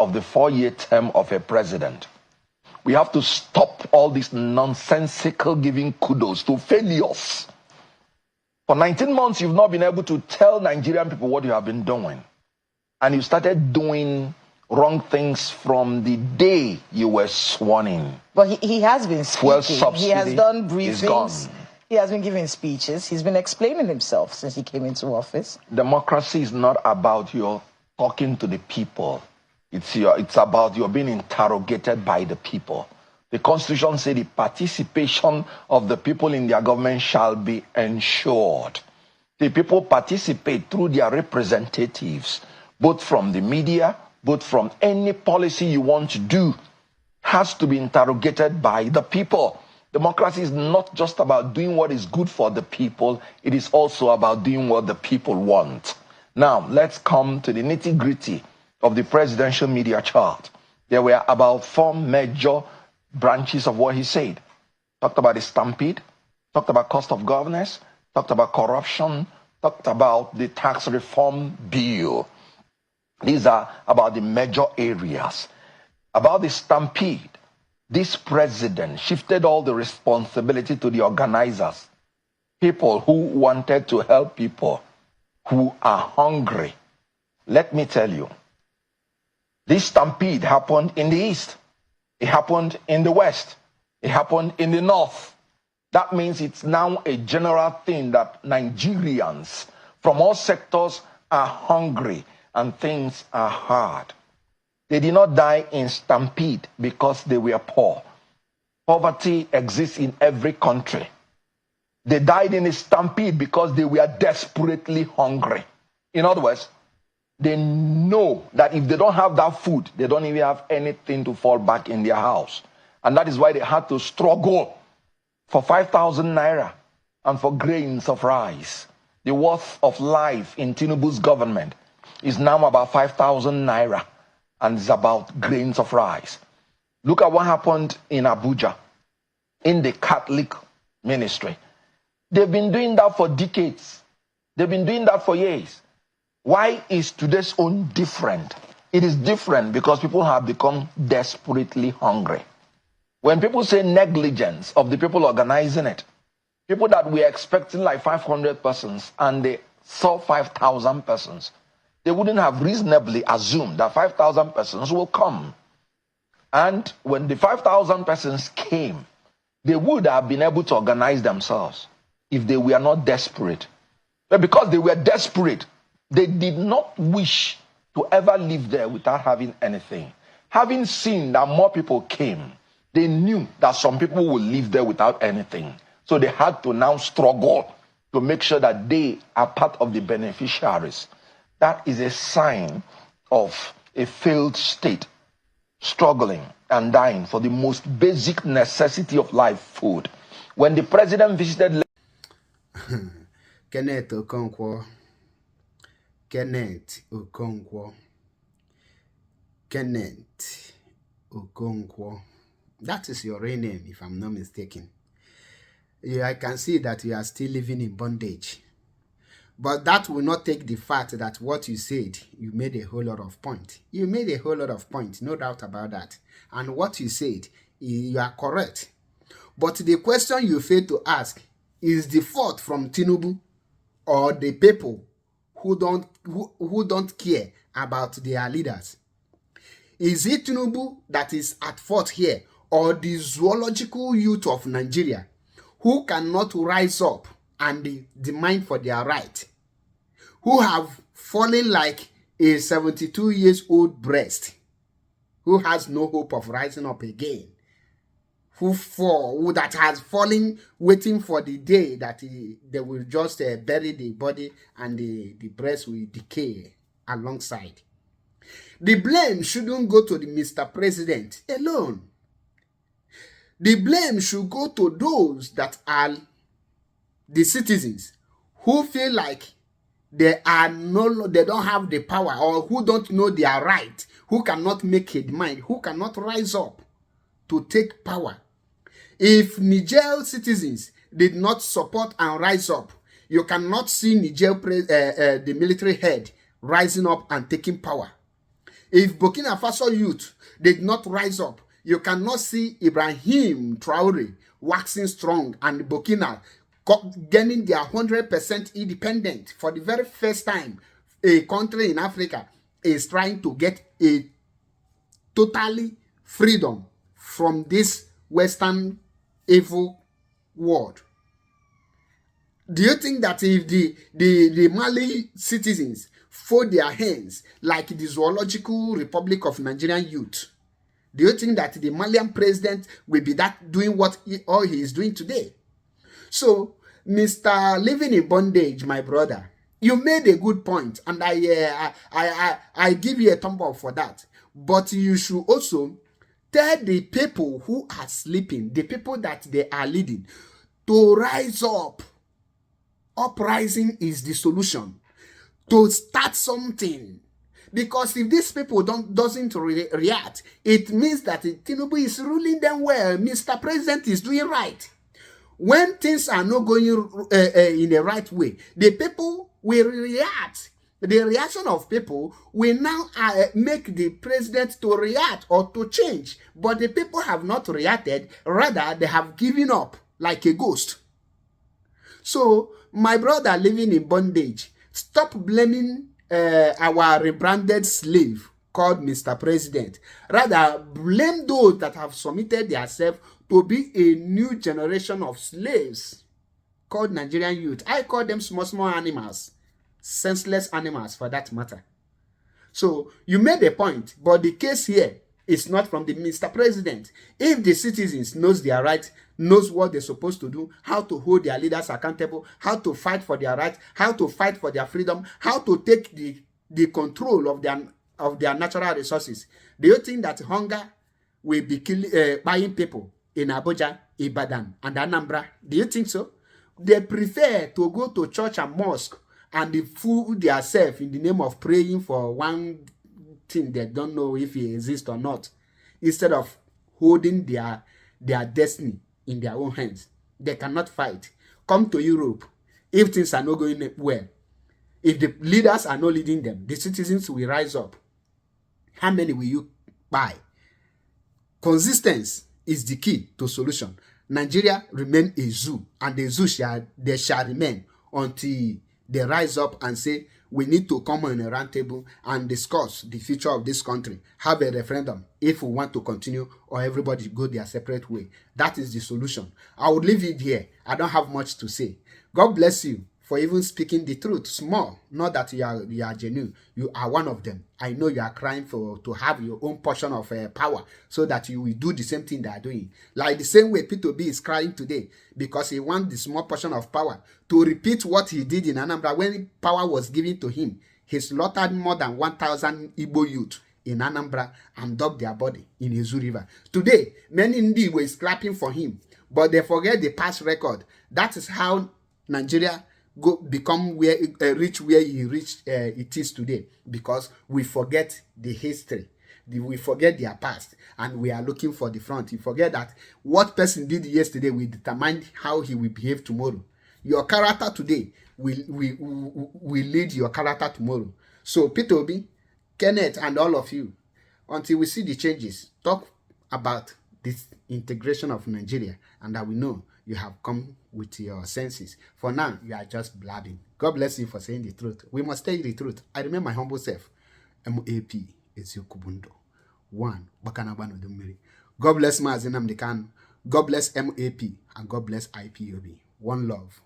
of the 4-year term of a president. We have to stop all this nonsensical giving kudos to failures. For 19 months, you've not been able to tell Nigerian people what you have been doing. And you started doing wrong things from the day you were sworn in. But he has been speaking. Fuel subsidy he has done briefings. Is gone. He has been giving speeches. He's been explaining himself since he came into office. Democracy is not about your talking to the people. It's about your being interrogated by the people. The Constitution says the participation of the people in their government shall be ensured. The people participate through their representatives, both from the media, both from any policy you want to do, has to be interrogated by the people. Democracy is not just about doing what is good for the people, it is also about doing what the people want. Now, let's come to the nitty-gritty of the presidential media chart. There were about 4 major branches of what he said. Talked about the stampede, talked about cost of governance, talked about corruption, talked about the tax reform bill. These are about the major areas. About the stampede, this president shifted all the responsibility to the organizers, people who wanted to help people who are hungry. Let me tell you, this stampede happened in the east. It happened in the west. It happened in the north. That means it's now a general thing that Nigerians from all sectors are hungry and things are hard. They did not die in stampede because they were poor. Poverty exists in every country. They died in a stampede because they were desperately hungry. In other words, they know that if they don't have that food, they don't even have anything to fall back in their house. And that is why they had to struggle for 5,000 naira and for grains of rice. The worth of life in Tinubu's government is now about 5,000 naira. And it's about grains of rice. Look at what happened in Abuja, in the Catholic ministry. They've been doing that for decades. They've been doing that for years. Why is today's own different? It is different because people have become desperately hungry. When people say negligence of the people organizing it, people that were expecting like 500 persons and they saw 5,000 persons, they wouldn't have reasonably assumed that 5,000 persons will come. And when the 5,000 persons came, they would have been able to organize themselves if they were not desperate. But because they were desperate, they did not wish to ever live there without having anything. Having seen that more people came, they knew that some people would live there without anything. So they had to now struggle to make sure that they are part of the beneficiaries. That is a sign of a failed state, struggling and dying for the most basic necessity of life, food. When the president visited... Kenneth Okonkwo. Kenneth Okonkwo. Kenneth Okonkwo. That is your real name, if I'm not mistaken. Yeah, I can see that you are still living in bondage. But that will not take the fact that what you said, you made a whole lot of point. You made a whole lot of point, no doubt about that. And what you said, you are correct. But the question you fail to ask is the fault from Tinubu or the people who don't care about their leaders. Is it Tinubu that is at fault here, or the zoological youth of Nigeria who cannot rise up and demand for their right, who have fallen like a 72-year-old breast, who has no hope of rising up again, who that has fallen waiting for the day that they will just bury the body and the breast will decay alongside. The blame shouldn't go to the Mr. President alone. The blame should go to those that are the citizens who feel like they don't have the power, or who don't know their right, who cannot make a demand, who cannot rise up to take power. If Niger citizens did not support and rise up, you cannot see Niger the military head rising up and taking power. If Burkina Faso youth did not rise up, you cannot see Ibrahim Traore waxing strong and Burkina gaining their 100% independent. For the very first time, a country in Africa is trying to get a totally freedom from this Western evil world. Do you think that if the Mali citizens fold their hands like the Zoological Republic of Nigerian youth, do you think that the Malian president will be doing what all he is doing today? So, Mr. Living in Bondage, my brother, you made a good point, and I give you a thumb up for that. But you should also tell the people who are sleeping, the people that they are leading, to rise up. Uprising is the solution. To start something. Because if these people doesn't react, it means that Tinubu is ruling them well. Mr. President is doing right. When things are not going in the right way, the people will react. The reaction of people will now make the president to react or to change. But the people have not reacted. Rather, they have given up like a ghost. So, my brother living in bondage, stop blaming our rebranded slave called Mr. President. Rather, blame those that have submitted themselves to be a new generation of slaves called Nigerian youth. I call them small animals. Senseless animals, for that matter. So, you made a point, but the case here is not from the Mr. President. If the citizens knows their rights, knows what they're supposed to do, how to hold their leaders accountable, how to fight for their rights, how to fight for their freedom, how to take the control of their natural resources, do you think that hunger will be buying people in Abuja, Ibadan, and Anambra? Do you think so? They prefer to go to church and mosque and fool themselves in the name of praying for one thing they don't know if it exists or not, instead of holding their destiny in their own hands. They cannot fight. Come to Europe. If things are not going well, if the leaders are not leading them, the citizens will rise up. How many will you buy? Consistency is the key to solution. Nigeria remain a zoo, and the zoo shall remain until they rise up and say, we need to come on a round table and discuss the future of this country. Have a referendum if we want to continue, or everybody go their separate way. That is the solution. I would leave it here. I don't have much to say. God bless you for even speaking the truth. Small, not that you are genuine. You are one of them. I know you are crying to have your own portion of power, so that you will do the same thing they are doing. Like the same way P2B is crying today, because he wants the small portion of power to repeat what he did in Anambra when power was given to him. He slaughtered more than 1,000 Igbo youth in Anambra and dumped their body in Izu River. Today, many Ndi were scrapping for him, but they forget the past record. That is how Nigeria become reach where he reached it is today, because we forget the history, we forget their past, and we are looking for the front. You forget that what person did yesterday will determine how he will behave tomorrow. Your character today will lead your character tomorrow. So P2B, Kenneth, and all of you, until we see the changes, talk about this integration of Nigeria, and that we know you have come with your senses. For now, you are just blabbing. God bless you for saying the truth. We must tell you the truth. I remember my humble self. MAP is Yokubundo. One. Bakanabano Dumiri. God bless Mazinam Dekan. God bless MAP. And God bless IPOB. One love.